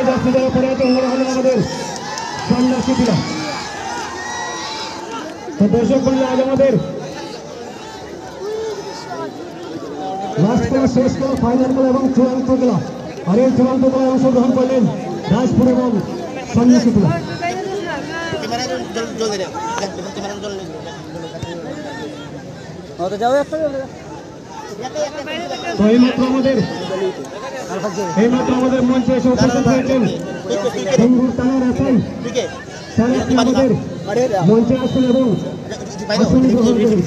যাচ্ছে যারা পরে আছে ওরা হলো আমাদের সন্ন্যাসীরা। তো দর্শক বললে আজ আমাদের লাস্ট খেলা, শেষ খেলা, ফাইনাল খেলা এবং চূড়ান্ত খেলা। আর এই চূড়ান্ত খেলায় অংশগ্রহণ করলেন রাজপুর এবং সন্ন্যাসীরা। তো এইমাত্র আমাদের মঞ্চে এসে উপস্থিত হয়েছেন সিঙ্গুর থানার এসআই স্যার, আমাদের মঞ্চে আসুন এবং আসন গ্রহণ করুন।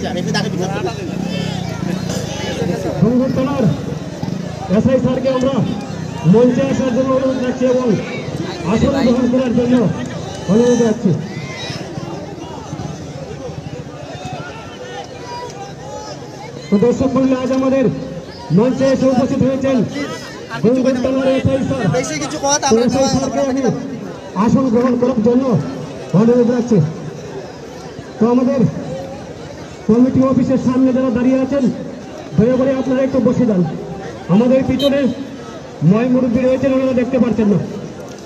সিঙ্গুর থানার এসআই স্যারকে আমরা মঞ্চে আসার জন্য অনুরোধ রাখছি এবং আসন গ্রহণ করার জন্য অনুরোধ রাখছি। তো দর্শক বললে আজ আমাদের মঞ্চে এসে উপস্থিত হয়েছেন আসন গ্রহণ করার জন্য অনুরোধ রাখছে। তো আমাদের কমিটি অফিসের সামনে যারা দাঁড়িয়ে আছেন দয়া করে আপনারা একটু বসে যান। আমাদের পিছনে ময় মুরব্বী রয়েছেন, ওনারা দেখতে পাচ্ছেন না।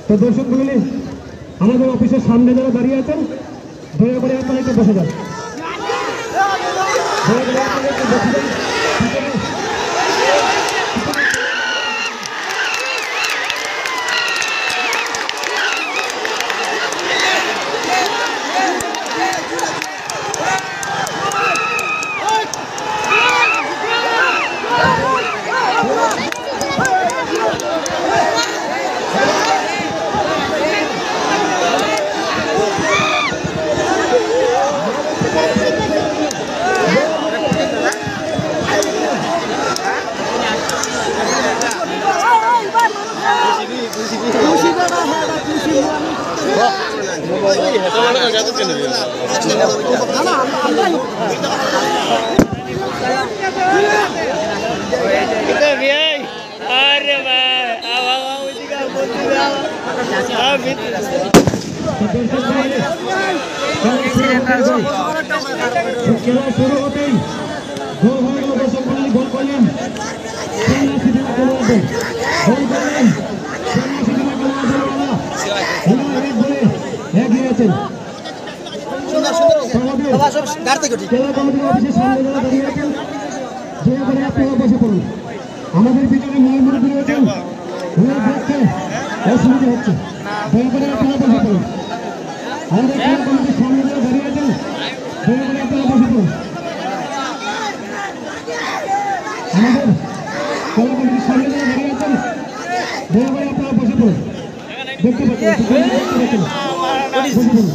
তো দর্শক বললে আমাদের অফিসের সামনে যারা দাঁড়িয়ে আছেন দয়া করে আপনারা একটু বসে যান। খেলা শুরু হতেই গোল হয়ে গেল। দর্শক মন্ডলী গোল করলেন এগিয়েছেন। আমাদের পিছনে ময়মুরব্বী রয়েছেন, অসুবিধা হচ্ছে, দয়া করে আপনারা বসে পড়ুন। আমাদের খেলা কমিটির সামনে যারা দাঁড়িয়ে আছেন দয়া করে আপনারা বসে পড়ুন। আমাদের খেলা কমিটির সামনে যারা দাঁড়িয়ে আছেন দয়া করে আপনারা বসে পড়ুন। দেখতে পাচ্ছেন বসে পড়ুন।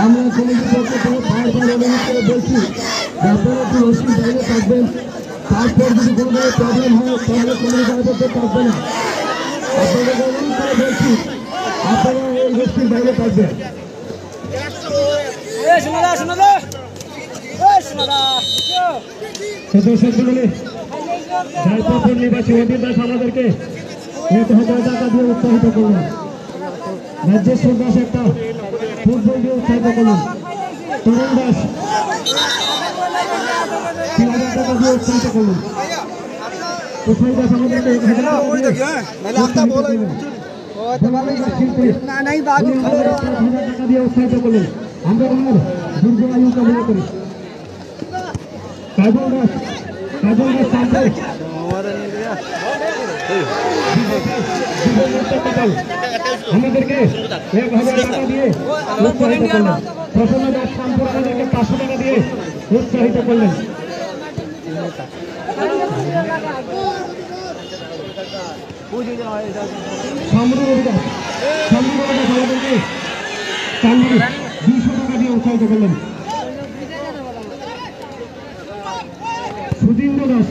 আমরা কমিটির পক্ষ থেকে বারবার অনুরোধ করে বলছি আপনারা একটু রশ্মি বাইরে থাকবেন। তারপর যদি কোনো প্রবলেম হয় তাহলে কমিটি করতে পারবে না। আপনাদের অনুরোধ করে বলছি আপনারা এই রশ্মির বাইরে থাকবেন। জয়পুর নিবাসী অধীর দাস আমাদেরকে 1,000 টাকা দিয়ে উৎসাহিত করলেন। রাজ্যেশ্বর দাস একটা ফুটবল দিয়ে উৎসাহিত করলেন। তরুণ দাস 3,000 টাকা দিয়ে উৎসাহিত করলেন। তুষার দাস আমাদেরকে 1,000 টাকা দিয়ে উৎসাহিত করলেন। আমরা ওনার দীর্ঘ আয়ু কামনা করি। কাজল দাস আমাদেরকে 1000 টাকা দিয়ে উৎসাহিত করলেন। প্রসন্ন দাস শামপুর আমাদেরকে 500 টাকা দিয়ে উৎসাহিত করলেন। আমাদেরকে 200 টাকা দিয়ে উৎসাহিত করলেন। সুধীন্দ্র দাস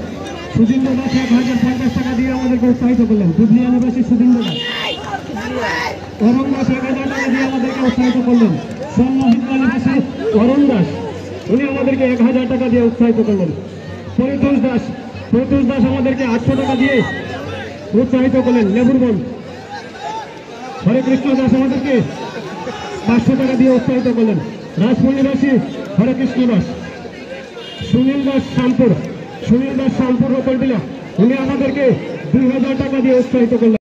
1050 টাকা দিয়ে আমাদেরকে উৎসাহিত করলেন। দুধনিয়া নিবাসী সুধীন্দ্র দাস। অরুণ দাস 1000 টাকা দিয়ে আমাদেরকে উৎসাহিত করলেন। সোমমোহিত নিবাসী অরুণ দাস, উনি আমাদেরকে 1000 টাকা দিয়ে উৎসাহিত করলেন। পরিতোষ দাস আমাদেরকে 800 টাকা দিয়ে উৎসাহিত করলেন। লেবুরবন হরে কৃষ্ণ দাস আমাদেরকে 500 টাকা দিয়ে উৎসাহিত করলেন। রাজপুর নিবাসী হরে কৃষ্ণ দাস। সুনীল দাস শামপুর রতনটিলা, উনি আমাদেরকে 2000 টাকা দিয়ে উৎসাহিত করলেন।